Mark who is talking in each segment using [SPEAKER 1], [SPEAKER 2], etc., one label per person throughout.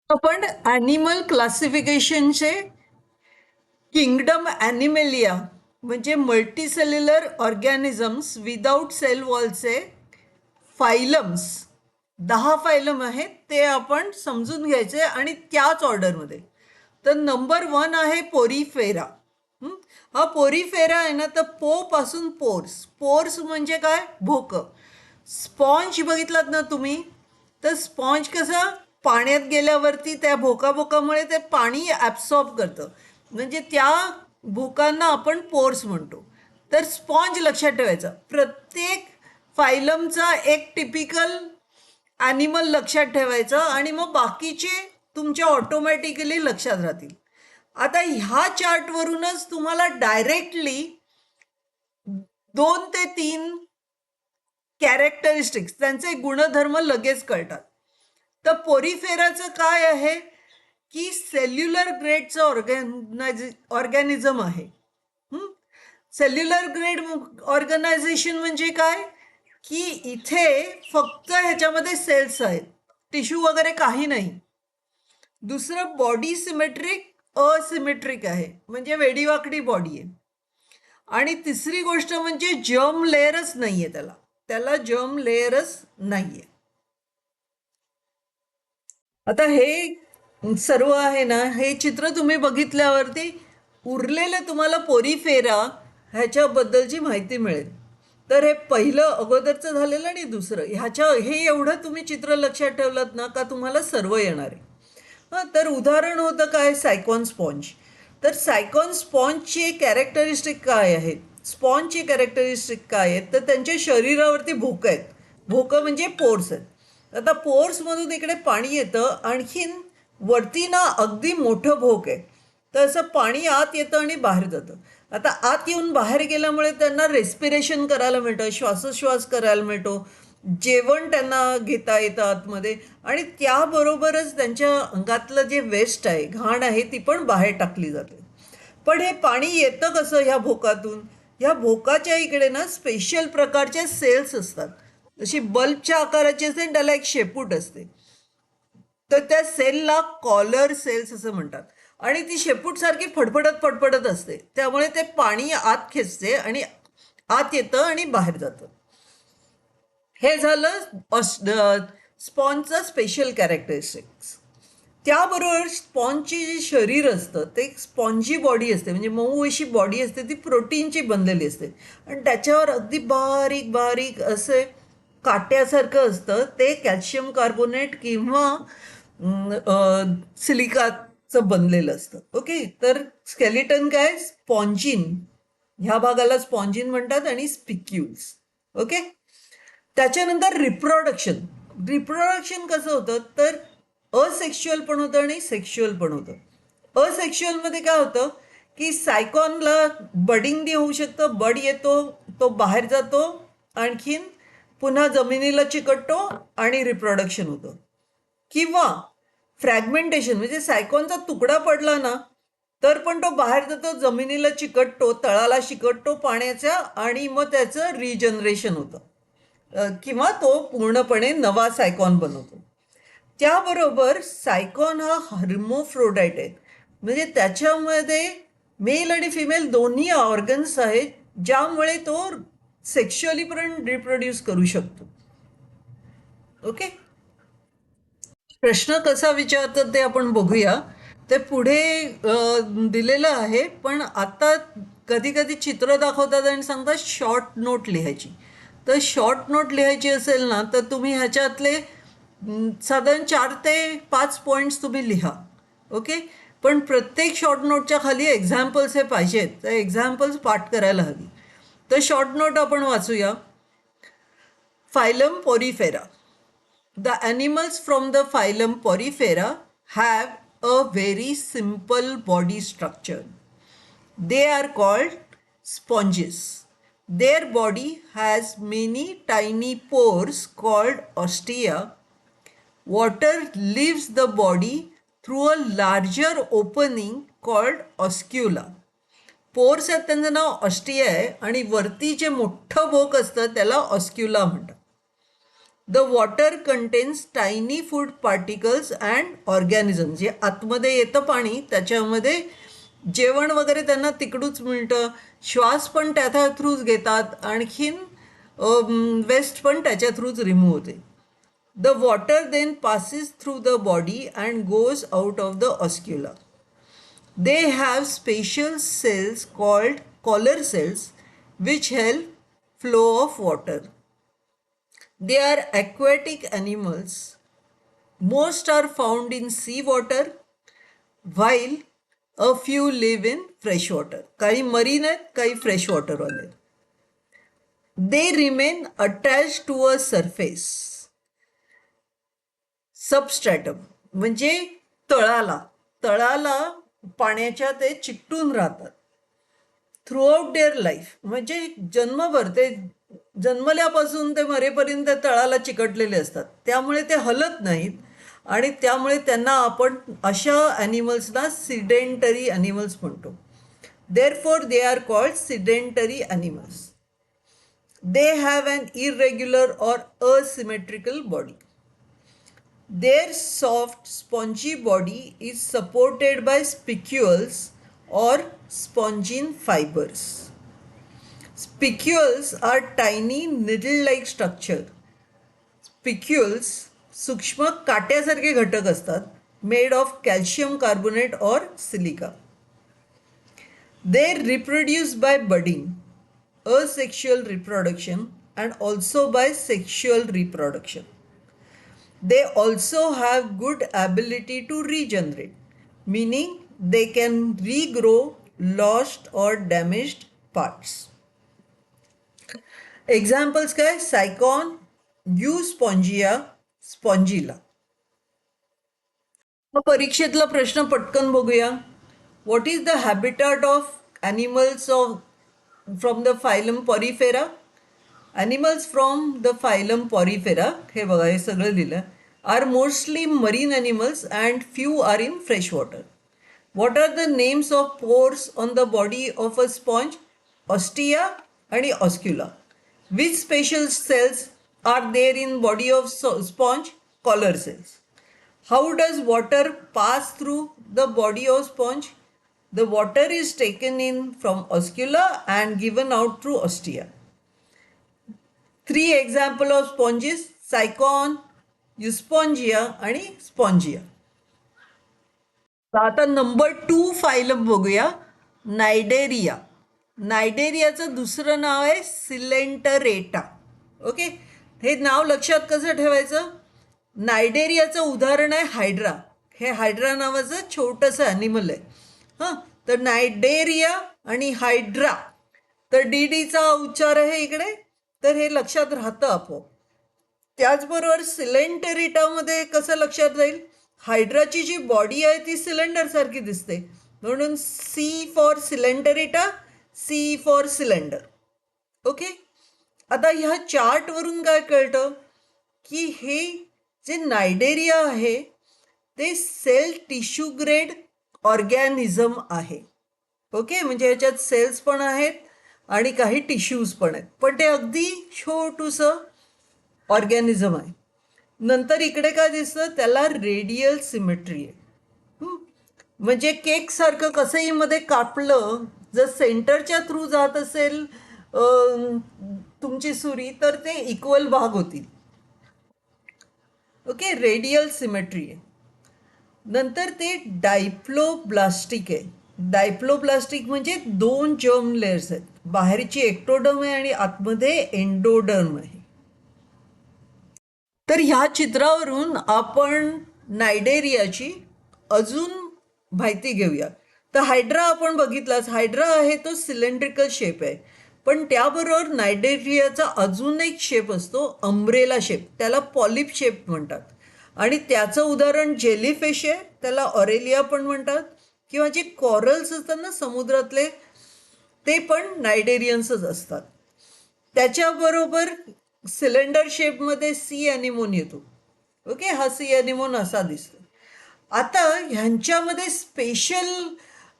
[SPEAKER 1] आपण ॲनिमल क्लासिफिकेशनचे kingdom animalia म्हणजे मल्टीसेल्युलर ऑर्गॅनिझम्स विदाऊट सेल वॉलचे फायलम्स 10 फायलम आहेत ते आपण समजून घ्यायचे आणि त्याच ऑर्डरमध्ये. तर नंबर 1 आहे पोरीफेरा. हा पोरीफेरा आहे ना, तर पो पासून पोर्स. पोर्स म्हणजे काय? भोकं. स्पॉन्ज बघितलात ना तुम्ही, तर स्पॉन्ज कसं पाण्यात गेल्यावरती त्या भोकाभोकामुळे ते पाणी ॲब्सॉर्ब करतं, म्हणजे त्या भोकांना आपण पोर्स म्हणतो. तर स्पॉन्ज लक्षात ठेवायचा. प्रत्येक फायलमचा एक टिपिकल ॲनिमल लक्षात ठेवायचं आणि मग बाकीचे तुमच्या ऑटोमॅटिकली लक्षात राहतील. आता ह्या चार्टवरूनच तुम्हाला डायरेक्टली 2 ते 3 कॅरेक्टरिस्टिक्स त्यांचे गुणधर्म लगेच कळतात. तर पोरीफेराचं काय आहे की सेल्युलर ग्रेडचं ऑर्गॅनिझम आहे. सेल्युलर ग्रेड ऑर्गनायझेशन म्हणजे काय की इथे फक्त ह्याच्यामध्ये सेल्स आहेत, टिश्यू वगैरे काही नाही. दुसरं बॉडी सिमेट्रिक असिमेट्रिक आहे, म्हणजे वेडीवाकडी बॉडी आहे. आणि तिसरी गोष्ट म्हणजे जर्म लेअरच नाहीये, त्याला जर्म लेअरच नाहीये. आता हे सर्व आहे ना, हे चित्र तुम्ही बघितल्यावरती उरलेलं तुम्हाला पोरीफेरा ह्याच्याबद्दलची माहिती मिळेल. तर हे पहिलं अगोदरचं झालेलं आणि दुसरं हे एवढं तुम्ही चित्र लक्षात ठेवलं ना का तुम्हाला सर्व येणार आहे. हां, तर उदाहरण होतं काय? सायकॉन स्पॉन्ज. तर सायकॉन स्पॉन्जची कॅरेक्टरिस्टिक काय आहेत? स्पॉन्जची कॅरेक्टरिस्टिक काय आहेत? तर त्यांच्या शरीरावरती भोकं आहेत. भोकं म्हणजे पोर्स आहेत. आता पोर्समधून इकडे पाणी येतं, आणखीन वरती ना अगदी मोठं भोक आहे. तर असं पाणी आत येतं आणि बाहेर जातं. आता आत येऊन बाहेर गेल्यामुळे त्यांना रेस्पिरेशन करायला मिळतं, श्वासोश्वास करायला मिळतो, जेवण त्यांना घेता येतं आतमध्ये, आणि त्याबरोबरच त्यांच्या अंगातलं जे वेस्ट आहे, घाण आहे, ती पण बाहेर टाकली जाते. पण हे पाणी येतं कसं ह्या भोकातून? ह्या भोकाच्या इकडे ना स्पेशल प्रकारचे सेल्स असतात. जशी बल्बच्या आकाराची असते, त्याला एक शेपूट असते. तर त्या सेलला कॉलर सेल्स असं म्हणतात. आणि ती शेपूट सारखी फडफडत फडफडत असते, त्यामुळे ते पाणी आत खेचते आणि आत येतं आणि बाहेर जातं. हे झालं स्पॉन्जचं स्पेशल कॅरेक्टरिस्टिक्स. त्याबरोबर स्पॉन्जचे जे शरीर असतं ते स्पॉन्जी बॉडी असते, म्हणजे मऊ अशी बॉडी असते, ती प्रोटीनची बनलेली असते. आणि त्याच्यावर अगदी बारीक बारीक असे काट्यासारखं असतं, ते कॅल्शियम कार्बोनेट किंवा सिलिकाचं बनलेलं असतं. ओके, तर स्केलिटन काय? स्पॉन्जिन. ह्या भागाला स्पॉन्जिन म्हणतात आणि स्पिक्युल्स. ओके. त्याच्यानंतर रिप्रोडक्शन. रिप्रोडक्शन कसं होतं? तर असेक्शुअल पण होतं आणि सेक्शुअल पण होतं. असेक्शुअलमध्ये काय होतं की सायकॉनला बडिंग होऊ शकतं, बड येतो, तो बाहेर जातो, आणखीन पुन्हा जमिनीला चिकटतो आणि रिप्रोडक्शन होतं. किंवा फ्रॅगमेंटेशन म्हणजे सायकॉनचा तुकडा पडला ना, तर पण तो बाहेर जातो, जमिनीला चिकटतो, तळाला चिकटतो पाण्याच्या, आणि मग त्याचं रिजनरेशन होतं, किंवा तो पूर्णपणे नवा सायकॉन बनवतो. त्याबरोबर सायकॉन हा हर्मोफ्रोडाईट आहे, म्हणजे त्याच्यामध्ये मेल आणि फिमेल दोन्ही ऑर्गन्स आहेत, ज्यामुळे तो सेक्शुअली पण रिप्रोड्यूस करू शकतो. ओके. प्रश्न कसा विचारतात ते आपण बघूया. ते पुढे दिलेलं आहे, पण आता कधी कधी चित्र दाखवतात आणि सांगतात शॉर्ट नोट लिहायची. तर शॉर्ट नोट लिहायची असेल ना, तर तुम्ही ह्याच्यातले साधारण 4 ते 5 पॉईंट्स तुम्ही लिहा. ओके. पण प्रत्येक शॉर्ट नोटच्या खाली एक्झाम्पल्स हे पाहिजेत, तर एक्झाम्पल्स पाठ करायला हवी. तर शॉर्ट नोट आपण वाचूया. Phylum porifera. The animals from the phylum Porifera have a very simple body structure. They are called sponges. Their body has many tiny pores called ostia. Water leaves the body through a larger opening called oscula. Pores आहेत, त्यांचं नाव ostia आहे, आणि वरती जे मोठं भोक असतं त्याला ऑस्क्युला म्हणतात. The water contains tiny food particles and organism. जे आतमध्ये येतं पाणी त्याच्यामध्ये जेवण वगैरे त्यांना तिकडूच मिळतं, श्वास पण त्या थ्रूच घेतात, आणखीन वेस्ट पण त्याच्या थ्रूच रिमूव्ह होते. The water then passes through the body and goes out of the oscula. They have special cells called collar cells which help flow of water. They are aquatic animals. Most are found in sea water, while a few live in fresh water. काही marine आहेत, काही fresh वॉटरवाले आहेत. They remain attached to a surface. Substratum म्हणजे तळाला पाण्याच्या ते चिकटून राहतात. थ्रूआउट देअर लाईफ म्हणजे जन्मभर ते जन्मल्यापासून ते मरेपर्यंत तळाला चिकटलेले असतात, त्यामुळे ते हलत नाहीत आणि त्यामुळे त्यांना आपण अशा ॲनिमल्सना सिडेंटरी ॲनिमल्स म्हणतो. Therefore they are called sedentary animals. They have an irregular or asymmetrical body. Their soft, spongy body is supported by spicules or spongin fibers. Spicules are tiny needle-like structure. Spicules सूक्ष्म काट्यासारखे घटक असतात, made of calcium carbonate or silica. They reproduce by budding, asexual reproduction, and also by sexual reproduction. They also have good ability to regenerate, meaning they can regrow lost or damaged parts. Examples काय? सायकॉन, Euspongia, Spongilla. परीक्षेतला प्रश्न पटकन बघूया. What is the habitat of animals from the phylum porifera? Animals from the phylum Porifera, हे बघा हे सगळं लिहिलं, are mostly marine animals and few are in fresh water. What are the names of pores on the body of a sponge? Ostia आणि oscula. Which special cells are there in body of sponge? Collar cells. How does water pass through the body of sponge? The water is taken in from oscula and given out through ostia. 3 example of sponges: सायकॉन, युस्पॉन्जिया आणि Spongia. आता number 2 phylum बघूया, नायडेरिया. नायडेरियाचं दुसरं नाव आहे सिलेंटरेटा. Okay, हे नाव लक्षात कसं ठेवायचं? नायडेरियाचं उदाहरण आहे हायड्रा. हे हायड्रा नावाचं छोटंसं ॲनिमल आहे. हां, तर नायडेरिया आणि हायड्रा, तर डीचा उच्चार आहे इकडे, तर हे लक्षात राहतं आपोआप. त्याचबरोबर सिलेंटरिटामध्ये कसं लक्षात राहील? हायड्राची जी बॉडी आहे ती सिलेंडरसारखी दिसते, म्हणून C for coelenterata, C for cylinder. Okay, आता ह्या चार्टवरून काय कळतं की हे जे नायडेरिया आहे ते सेल टिश्यू ग्रेड ऑर्गॅनिझम आहे. ओके, म्हणजे ह्याच्यात सेल्स पण आहेत आणि काही टिश्यूज पण आहेत, पण ते अगदी छोटूसं ऑर्गॅनिझम आहे. नंतर इकडे काय दिसतं? त्याला रेडियल सिमेट्री आहे. म्हणजे केकसारखं कसंही मध्ये कापलं, जर सेंटरच्या थ्रू जात असेल तुमची सुरी, तर ते इक्वल भाग होतील. ओके, रेडियल सिमेट्री आहे. नंतर ते डायप्लोब्लास्टिक आहे. डायप्लोब्लास्टिक म्हणजे 2 जर्म लेयर्स आहेत, बाहेरची एक्टोडर्म आहे आणि आतमध्ये एंडोडर्म आहे. तर ह्या चित्रावरून आपण नायडेरियाची अजून माहिती घेऊया. तर हायड्रा आपण बघितलाच, हायड्रा आहे तो सिलेंड्रिकल शेप आहे, पण त्याबरोबर नायडेरियाचा अजून एक शेप असतो अम्ब्रेला शेप, त्याला पॉलिप शेप म्हणतात. आणि त्याचं उदाहरण जेलीफिश आहे, त्याला ऑरेलिया पण म्हणतात, किंवा जे कॉरल्स असतात ना समुद्रातले, ते पण नायडेरियन्सच असतात. त्याच्याबरोबर सिलेंडर शेपमध्ये सी ॲनिमोन येतो. ओके, हा सी ॲनिमोन असा दिसतो. आता ह्यांच्यामध्ये स्पेशल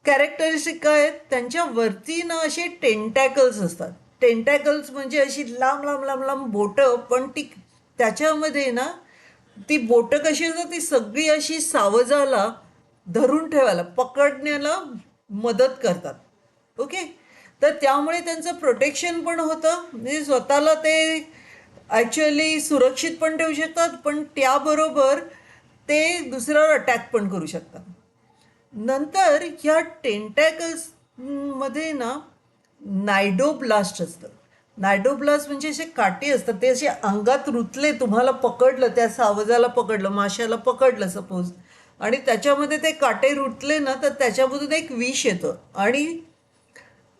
[SPEAKER 1] कॅरेक्टरिस्टिक काय आहेत? त्यांच्या वरती ना असे टेंटॅकल्स असतात. टेंटॅकल्स म्हणजे अशी लांब लांब लांब लांब बोटं, पण ती त्याच्यामध्ये ना ती बोटं कशी असतात ती सगळी अशी सावजाला धरून ठेवायला पकडण्याला मदत करतात. ओके, तर त्यामुळे त्यांचं प्रोटेक्शन पण होतं, म्हणजे स्वतःला ते ॲक्च्युअली सुरक्षित पण ठेवू शकतात, पण त्याबरोबर ते दुसऱ्यावर अटॅक पण करू शकतात. नंतर ह्या टेंटॅकल्स मध्ये ना नायडोब्लास्ट असतं. नायडोब्लास्ट म्हणजे असे काटे असतात, ते असे अंगात रुतले, तुम्हाला पकडलं, त्या सावजाला पकडलं, माशाला पकडलं सपोज, आणि त्याच्यामध्ये ते काटे रुतले ना, तर त्याच्यामधून एक विष येतं आणि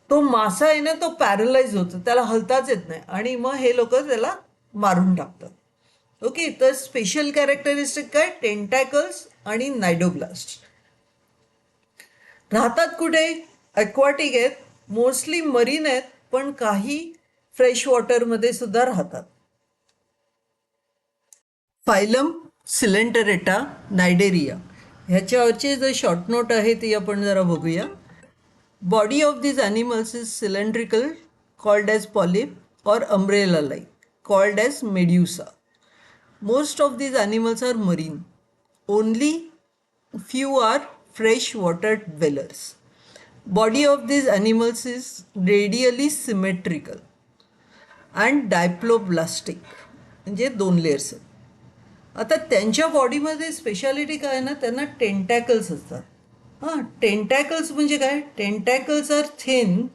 [SPEAKER 1] तो मासा आहे ना तो पॅरलाइज होतो, त्याला हलताच येत नाही, आणि मग हे लोक त्याला मारून टाकतात. ओके, तर स्पेशल कॅरेक्टरिस्टिक काय, टेंटॅकल्स आणि नायडोब्लास्ट. राहतात कुठे, ॲक्वाटिक आहेत, मोस्टली मरीन आहेत, पण काही फ्रेश वॉटरमध्ये सुद्धा राहतात. फायलम सिलेंटरेटा नायडेरिया ह्याच्यावरची जो शॉर्ट नोट आहे ती आपण जरा बघूया. Body of these animals is cylindrical, called as polyp, or umbrella-like, called as medusa. Most of these animals are marine. Only few are freshwater dwellers. Body of these animals is radially symmetrical and diploblastic, म्हणजे 2 layers आहेत. आता त्यांच्या बॉडीमध्ये speciality काय ना, त्यांना tentacles असतात. हां, टेंटॅकल्स म्हणजे काय, tentacles are thin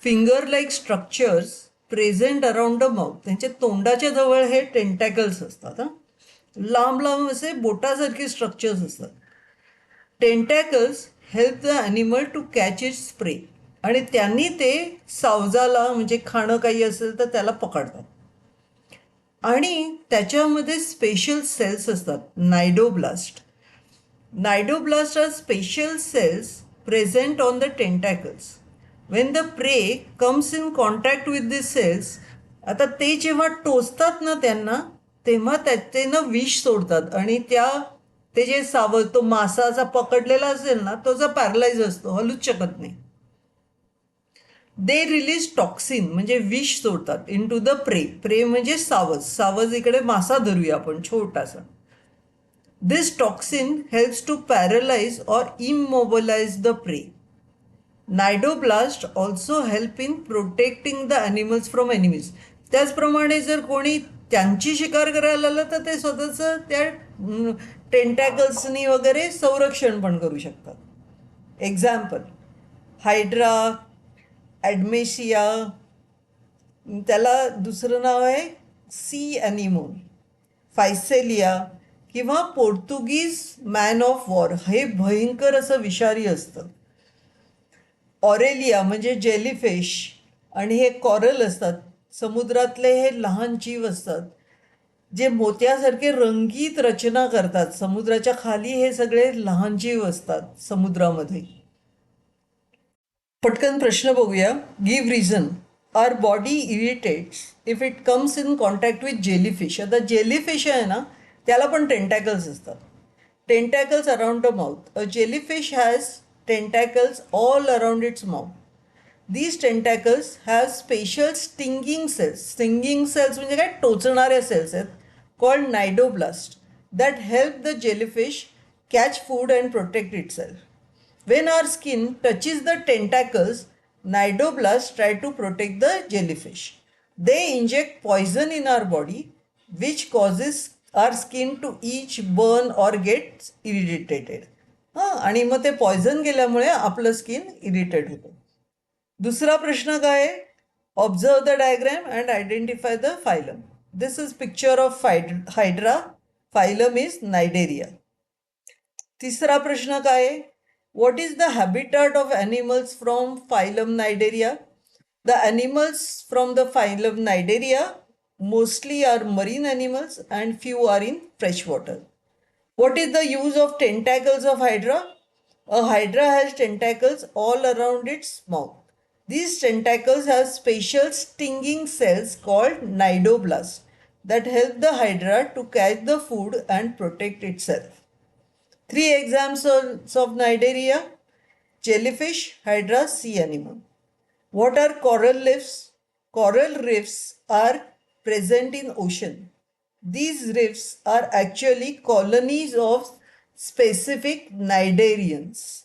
[SPEAKER 1] finger like structures present around the mouth. त्यांच्या तोंडाच्या जवळ हे टेंटॅकल्स असतात. हां, लांब लांब असे बोटासारखे स्ट्रक्चर्स असतात. Tentacles help the animal to catch its prey, आणि त्यांनी ते सावजाला म्हणजे खाणं काही असेल तर त्याला पकडतात. आणि त्याच्यामध्ये स्पेशल सेल्स असतात, cnidoblast. Cnidoblast are special cells present on the tentacles. When the prey comes in contact with this cells, आता ते जेव्हा टोचतात ना त्यांना, तेव्हा ते ना विष सोडतात, आणि ते जे तो मासा पकडलेला असेल ना, तो पॅरलाइज असतो, हलूच शकत नाही. दे रिलीज टॉक्सिन म्हणजे विष सोडतात इन टू द प्रे म्हणजे सावज इकडे मासा धरूया आपण छोटासा. This toxin helps to paralyse or immobilise the prey. Cnidoblast also help in protecting the animals from enemies. त्याचप्रमाणे जर कोणी त्यांची शिकार करायला आलं तर ते स्वतःचं त्या टेंटॅकल्सनी वगैरे संरक्षण पण करू शकतात. एक्झाम्पल, हायड्रा, ॲडमेशिया, त्याला दुसरं नाव आहे सी ॲनिमोन, फायसेलिया, किंवा पोर्तुगीज मॅन ऑफ वॉर, हे भयंकर असं विषारी असतं. ऑरेलिया म्हणजे जेलीफिश, आणि हे कॉरल असतात, समुद्रातले हे लहान जीव असतात जे मोत्यासारखे रंगीत रचना करतात. समुद्राच्या खाली हे सगळे लहान जीव असतात समुद्रामध्ये. पटकन प्रश्न बघूया. Give reason. Our body irritates if it comes in contact with jellyfish. आता जेलीफिश आहे ना, त्याला पण टेंटॅकल्स असतात. Tentacles around the mouth. A jellyfish has tentacles all around its mouth. These tentacles have special stinging cells. Stinging cells म्हणजे काय, टोचणाऱ्या cells आहेत, called nidoblast, that help the jellyfish catch food and protect itself. When our skin touches the tentacles, nidoblasts try to protect the jellyfish. They inject poison in our body, which causes our skin to itch, burn or get irritated. हां, आणि मग ते poison गेल्यामुळे आपलं skin irritate होतं. दुसरा प्रश्न काय आहे, observe the diagram and identify the phylum. This is picture of hydra, phylum is cnidaria. तिसरा प्रश्न काय आहे, what is the habitat of animals from phylum cnidaria. The animals from the phylum cnidaria mostly are marine animals and few are in fresh water. What is the use of tentacles of hydra? A hydra has tentacles all around its mouth. These tentacles have special stinging cells called nidoblasts that help the hydra to catch the food and protect itself. 3 examples of nidaria: jellyfish, hydra, sea anemone. What are coral reefs? Coral reefs are present in ocean. these rifts are actually colonies of specific cnidarians.